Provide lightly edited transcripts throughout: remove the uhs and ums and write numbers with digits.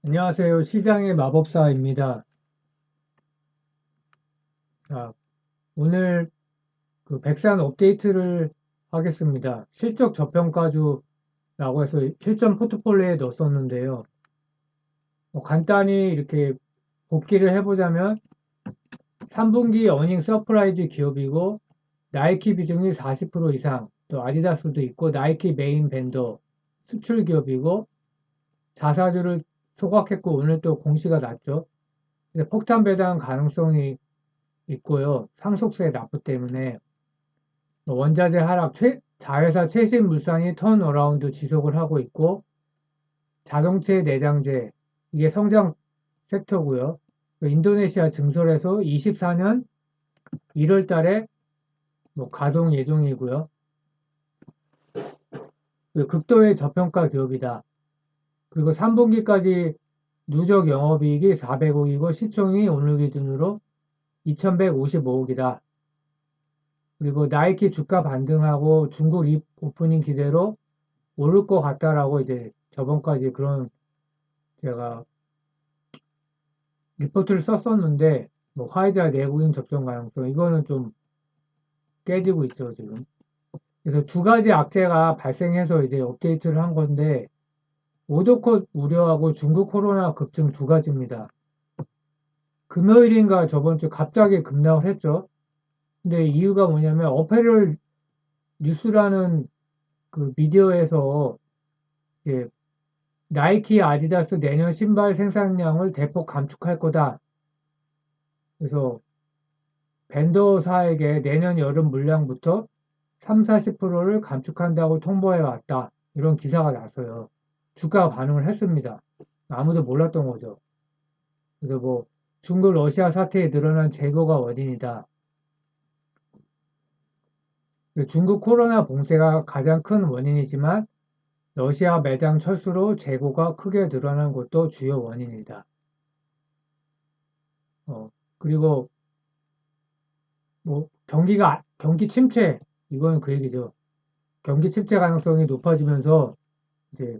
안녕하세요. 시장의 마법사입니다. 자, 오늘 그 백산 업데이트를 하겠습니다. 실적 저평가주라고 해서 실전 포트폴리오에 넣었었는데요. 간단히 이렇게 복기를 해보자면 3분기 어닝 서프라이즈 기업이고 나이키 비중이 40% 이상, 또 아디다스도 있고 나이키 메인 벤더 수출 기업이고 자사주를 소각했고 오늘 또 공시가 났죠. 폭탄 배당 가능성이 있고요. 상속세 납부 때문에 원자재 하락, 자회사 최신 물산이 턴어라운드 지속을 하고 있고 자동차 내장재 이게 성장 섹터고요. 인도네시아 증설에서 24년 1월 달에 가동 예정이고요. 극도의 저평가 기업이다. 그리고 3분기까지 누적 영업이익이 400억이고 시총이 오늘 기준으로 2155억이다. 그리고 나이키 주가 반등하고 중국 오프닝 기대로 오를 것 같다라고 이제 저번까지 그런 제가 리포트를 썼었는데 화이자 내국인 접종 가능성 이거는 좀 깨지고 있죠 지금. 그래서 두 가지 악재가 발생해서 이제 업데이트를 한 건데 오더컷 우려하고 중국 코로나 급증 두 가지입니다. 금요일인가 저번 주 갑자기 급락을 했죠. 근데 이유가 뭐냐면 어페럴 뉴스라는 그 미디어에서 이제 나이키, 아디다스 내년 신발 생산량을 대폭 감축할 거다. 그래서 벤더사에게 내년 여름 물량부터 3, 40%를 감축한다고 통보해 왔다. 이런 기사가 났어요. 주가가 반응을 했습니다. 아무도 몰랐던 거죠. 그래서 중국 러시아 사태에 늘어난 재고가 원인이다. 중국 코로나 봉쇄가 가장 큰 원인이지만 러시아 매장 철수로 재고가 크게 늘어난 것도 주요 원인이다. 그리고 경기 침체 이거는 그 얘기죠. 경기 침체 가능성이 높아지면서 이제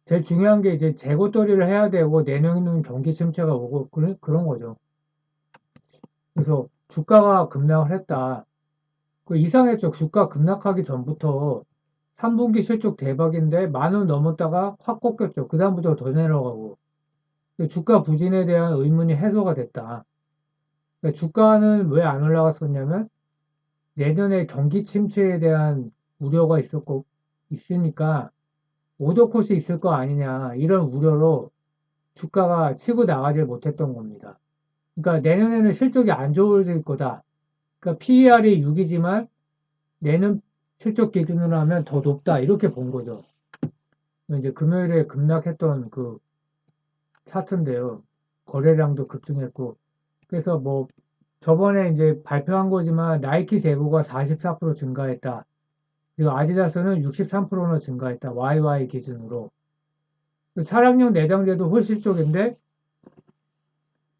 제일 중요한 게 이제 재고떨이를 해야 되고 내년에는 경기 침체가 오고 그런 거죠. 그래서 주가가 급락을 했다. 그 이상했죠. 주가 급락하기 전부터 3분기 실적 대박인데 10,000원 넘었다가 확 꺾였죠. 그다음부터 더 내려가고 주가 부진에 대한 의문이 해소가 됐다. 그러니까 주가는 왜 안 올라갔었냐면 내년에 경기 침체에 대한 우려가 있으니까 오더콧이 있을 거 아니냐 이런 우려로 주가가 치고 나가질 못했던 겁니다. 그러니까 내년에는 실적이 안 좋아질 거다. 그러니까 PER이 6이지만 내년 실적 기준으로 하면 더 높다 이렇게 본 거죠. 이제 금요일에 급락했던 그 차트인데요. 거래량도 급증했고 그래서 저번에 이제 발표한 거지만 나이키 재고가 44% 증가했다. 그리고 아디다스는 63%나 증가했다. YY 기준으로. 차량용 내장재도 훨씬 쪽인데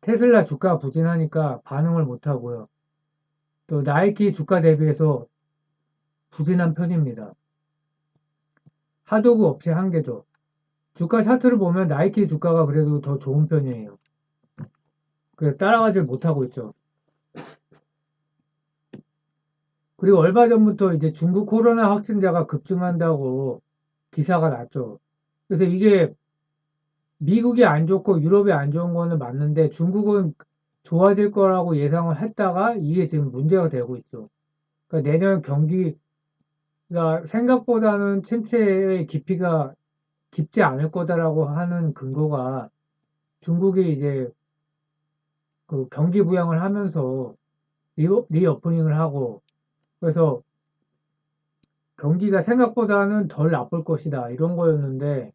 테슬라 주가 부진하니까 반응을 못하고요. 또 나이키 주가 대비해서 부진한 편입니다. 하도급 업체 한계죠. 주가 차트를 보면 나이키 주가가 그래도 더 좋은 편이에요. 그래서 따라가질 못하고 있죠. 그리고 얼마 전부터 이제 중국 코로나 확진자가 급증한다고 기사가 났죠. 그래서 이게 미국이 안 좋고 유럽이 안 좋은 거는 맞는데 중국은 좋아질 거라고 예상을 했다가 이게 지금 문제가 되고 있죠. 그러니까 내년 경기가 생각보다는 침체의 깊이가 깊지 않을 거다라고 하는 근거가 중국이 이제 그 경기 부양을 하면서 리오프닝을 하고 그래서 경기가 생각보다는 덜 나쁠 것이다 이런 거였는데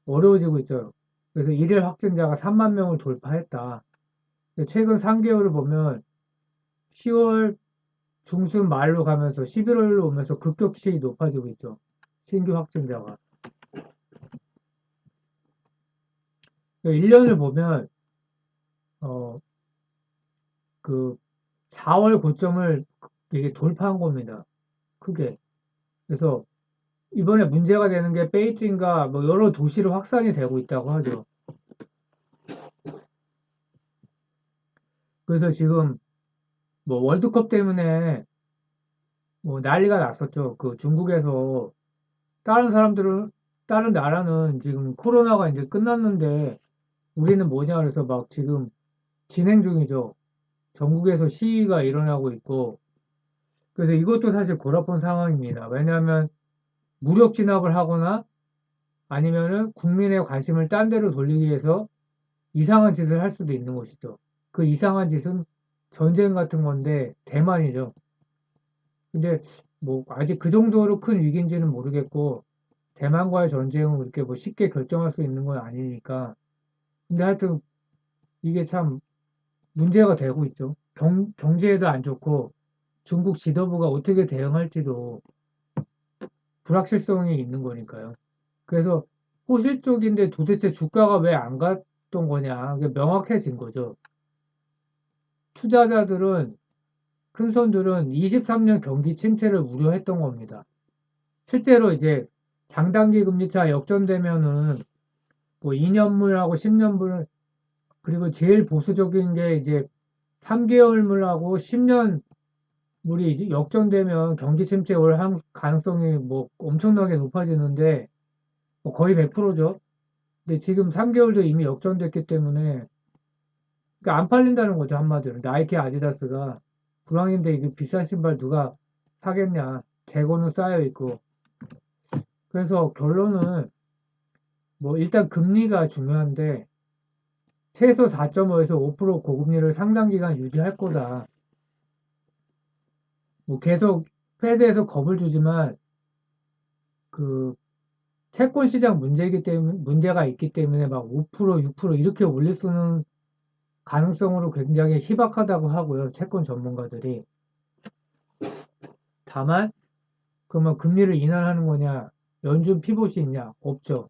어려워지고 있죠. 그래서 일일 확진자가 3만 명을 돌파했다. 최근 3개월을 보면 10월 중순 말로 가면서 11월로 오면서 급격히 높아지고 있죠. 신규 확진자가. 1년을 보면 어, 그 4월 고점을 이게 돌파한 겁니다. 크게. 그래서 이번에 문제가 되는 게 베이징과 뭐 여러 도시로 확산이 되고 있다고 하죠. 그래서 지금 뭐 월드컵 때문에 뭐 난리가 났었죠. 그 중국에서 다른 사람들은 다른 나라는 지금 코로나가 이제 끝났는데 우리는 뭐냐 그래서 막 지금 진행 중이죠. 전국에서 시위가 일어나고 있고 그래서 이것도 사실 골아픈 상황입니다. 왜냐하면 무력 진압을 하거나 아니면은 국민의 관심을 딴 데로 돌리기 위해서 이상한 짓을 할 수도 있는 것이죠. 그 이상한 짓은 전쟁 같은 건데 대만이죠. 근데 뭐 아직 그 정도로 큰 위기인지는 모르겠고 대만과의 전쟁은 그렇게 뭐 쉽게 결정할 수 있는 건 아니니까. 근데 하여튼 이게 참 문제가 되고 있죠. 경제에도 안 좋고 중국 지도부가 어떻게 대응할지도 불확실성이 있는 거니까요. 그래서 호실 쪽인데 도대체 주가가 왜 안 갔던 거냐. 그게 명확해진 거죠. 투자자들은 큰 손들은 23년 경기 침체를 우려했던 겁니다. 실제로 이제 장단기 금리차 역전되면은 뭐 2년물하고 10년물 그리고 제일 보수적인 게 이제 3개월물하고 10년물이 이제 역전되면 경기 침체 올 가능성이 뭐 엄청나게 높아지는데 뭐 거의 100%죠. 근데 지금 3개월도 이미 역전됐기 때문에 그러니까 안 팔린다는 거죠, 한마디로. 나이키, 아디다스가 불황인데 이게 비싼 신발 누가 사겠냐. 재고는 쌓여 있고. 그래서 결론은 뭐 일단 금리가 중요한데 최소 4.5에서 5% 고금리를 상당 기간 유지할 거다. 뭐 계속 패드에서 겁을 주지만 그 채권 시장 문제가 있기 때문에 막 5%, 6% 이렇게 올릴 수는 가능성으로 굉장히 희박하다고 하고요. 채권 전문가들이. 다만 그러면 금리를 인하하는 거냐? 연준 피봇이 있냐? 없죠.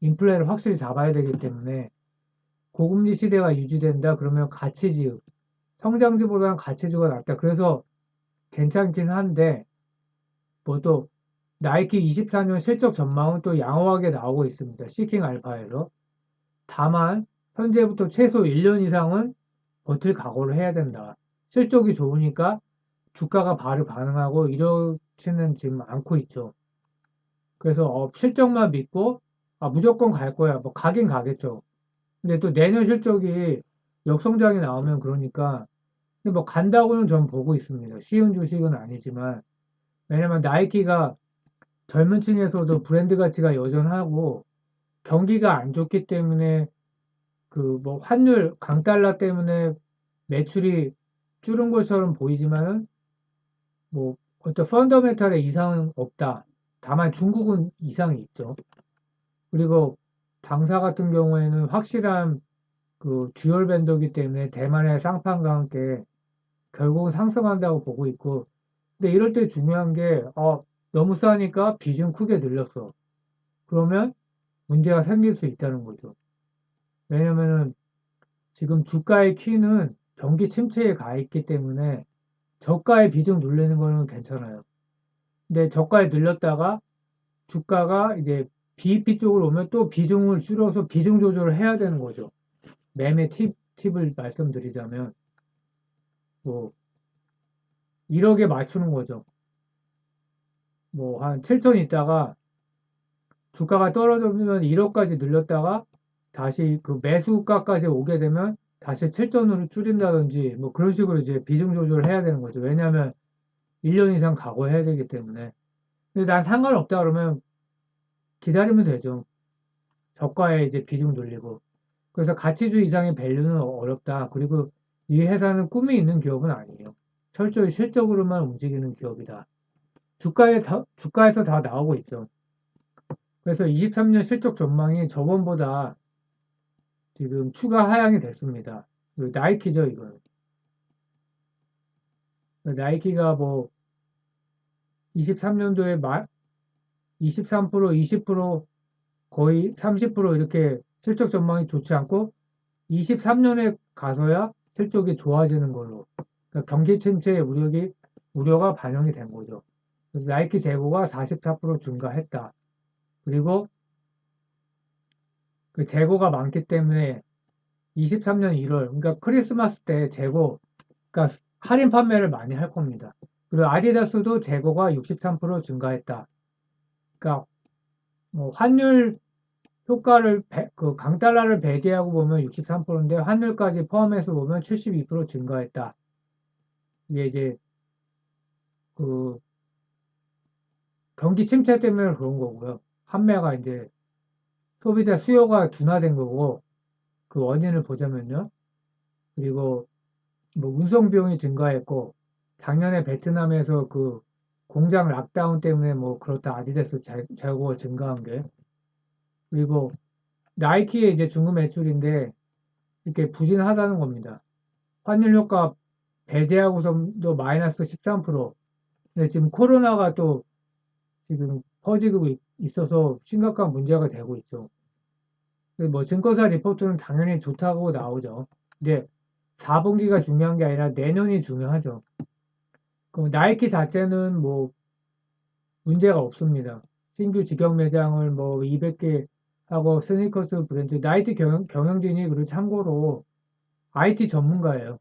인플레를 확실히 잡아야 되기 때문에 고금리 시대가 유지된다. 그러면 가치지수, 성장주보다는 가치주가 낫다. 그래서 괜찮긴 한데 뭐 또 나이키 24년 실적 전망은 또 양호하게 나오고 있습니다. 시킹 알파에서. 다만 현재부터 최소 1년 이상은 버틸 각오를 해야 된다. 실적이 좋으니까 주가가 바로 반응하고 이렇지는 지금 않고 있죠. 그래서 실적만 믿고 무조건 갈 거야. 뭐 가긴 가겠죠. 근데 또 내년 실적이 역성장이 나오면 그러니까 근데 뭐 간다고는 전 보고 있습니다. 쉬운 주식은 아니지만 왜냐면 나이키가 젊은 층에서도 브랜드 가치가 여전하고 경기가 안 좋기 때문에 그 뭐 환율 강달러 때문에 매출이 줄은 것처럼 보이지만은 뭐 어떤 펀더멘탈에 이상은 없다. 다만 중국은 이상이 있죠. 그리고 당사 같은 경우에는 확실한 그 듀얼 밴더기 때문에 대만의 쌍판과 함께 결국은 상승한다고 보고 있고 근데 이럴 때 중요한 게 너무 싸니까 비중 크게 늘렸어. 그러면 문제가 생길 수 있다는 거죠. 왜냐면은 지금 주가의 키는 경기 침체에 가 있기 때문에 저가의 비중 늘리는 거는 괜찮아요. 근데 저가에 늘렸다가 주가가 이제 BEP 쪽으로 오면 또 비중을 줄여서 비중 조절을 해야 되는 거죠. 매매 팁을 말씀드리자면 뭐 1억에 맞추는 거죠. 뭐 한 7천 있다가 주가가 떨어지면 1억까지 늘렸다가 다시 그 매수가까지 오게 되면 다시 7천으로 줄인다든지 뭐 그런 식으로 이제 비중 조절을 해야 되는 거죠. 왜냐하면 1년 이상 각오해야 되기 때문에. 근데 난 상관없다 그러면 기다리면 되죠. 저가에 이제 비중 돌리고. 그래서 가치주 이상의 밸류는 어렵다. 그리고 이 회사는 꿈이 있는 기업은 아니에요. 철저히 실적으로만 움직이는 기업이다. 주가에서 다 나오고 있죠. 그래서 23년 실적 전망이 저번보다 지금 추가 하향이 됐습니다. 나이키죠, 이건. 나이키가 뭐 23년도에 23%, 20% 거의 30% 이렇게 실적 전망이 좋지 않고 23년에 가서야 실적이 좋아지는 걸로. 그러니까 경기 침체의 우려가 반영이 된 거죠. 그래서 나이키 재고가 44% 증가했다. 그리고 그 재고가 많기 때문에 23년 1월, 그러니까 크리스마스 때 재고, 그러니까 할인 판매를 많이 할 겁니다. 그리고 아디다스도 재고가 63% 증가했다. 그러니까 환율 효과를 그 강달러를 배제하고 보면 63%인데 환율까지 포함해서 보면 72% 증가했다. 이게 이제 그 경기 침체 때문에 그런 거고요. 판매가 이제 소비자 수요가 둔화된 거고 그 원인을 보자면요. 그리고 뭐 운송 비용이 증가했고 작년에 베트남에서 그 공장 락다운 때문에 뭐 그렇다 아디다스 재고가 증가한 게 그리고 나이키의 이제 중국 매출인데 이렇게 부진하다는 겁니다. 환율 효과 배제하고서도 마이너스 13%. 근데 지금 코로나가 또 지금 퍼지고 있어서 심각한 문제가 되고 있죠. 뭐 증권사 리포트는 당연히 좋다고 나오죠. 근데 4분기가 중요한 게 아니라 내년이 중요하죠. 그럼 나이키 자체는 뭐 문제가 없습니다. 신규 직영 매장을 뭐 200개 하고 스니커스 브랜드 나이키 경영진이 그리고 참고로 IT 전문가예요.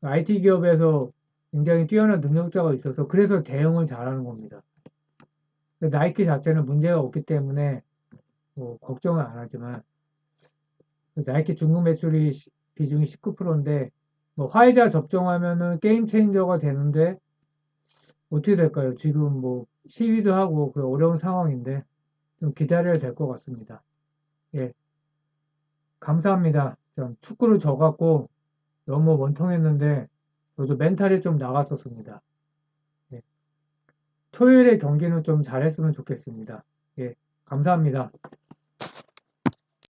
IT 기업에서 굉장히 뛰어난 능력자가 있어서 그래서 대응을 잘하는 겁니다. 나이키 자체는 문제가 없기 때문에 뭐 걱정은 안 하지만 나이키 중국 매출이 비중이 19%인데 뭐 화이자 접종하면은 게임 체인저가 되는데 어떻게 될까요? 지금 뭐 시위도 하고 그 어려운 상황인데 좀 기다려야 될 것 같습니다. 예, 감사합니다. 좀 축구를 져갖고 너무 원통했는데 저도 멘탈이 좀 나갔었습니다. 예, 토요일에 경기는 좀 잘했으면 좋겠습니다. 예, 감사합니다.